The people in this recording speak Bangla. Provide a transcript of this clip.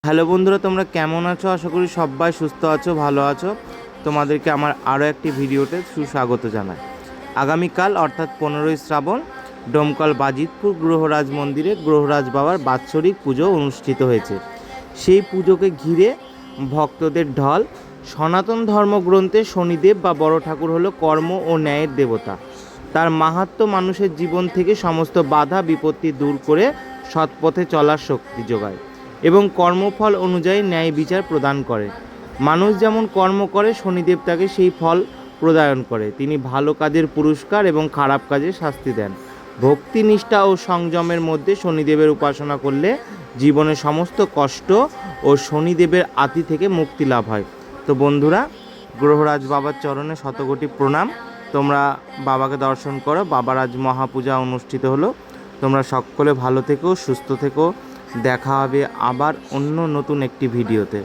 হ্যালো বন্ধুরা, তোমরা কেমন আছো? আশা করি সবাই সুস্থ আছো, ভালো আছো। তোমাদেরকে আমার আরও একটি ভিডিওতে সুস্বাগত জানাই। আগামীকাল অর্থাৎ 15ই শ্রাবণ ডোমকল বাজিতপুর গ্রহরাজ মন্দিরে গ্রহরাজ বাবার বাৎসরিক পুজো অনুষ্ঠিত হয়েছে। সেই পুজোকে ঘিরে ভক্তদের ঢল। সনাতন ধর্মগ্রন্থে শনিদেব বা বড় ঠাকুর হলো কর্ম ও ন্যায়ের দেবতা। তার মাহাত্ম্য মানুষের জীবন থেকে সমস্ত বাধা বিপত্তি দূর করে সৎপথে চলার শক্তি যোগায় এবং কর্মফল অনুযায়ী ন্যায় বিচার প্রদান করে। মানুষ যেমন কর্ম করে, শনিদেব তাকে সেই ফল প্রদান করে। তিনি ভালো কাজের পুরস্কার এবং খারাপ কাজের শাস্তি দেন। ভক্তি, নিষ্ঠা ও সংযমের মধ্যে শনিদেবের উপাসনা করলে জীবনের সমস্ত কষ্ট ও শনিদেবের আতি থেকে মুক্তি লাভ হয়। তো বন্ধুরা, গ্রহরাজ বাবার চরণে শতকোটি প্রণাম। তোমরা বাবাকে দর্শন করো। বাবার আজ মহাপূজা অনুষ্ঠিত হলো। তোমরা সকলে ভালো থেকো, সুস্থ থেকো। দেখা হবে আবার অন্য নতুন একটি ভিডিওতে।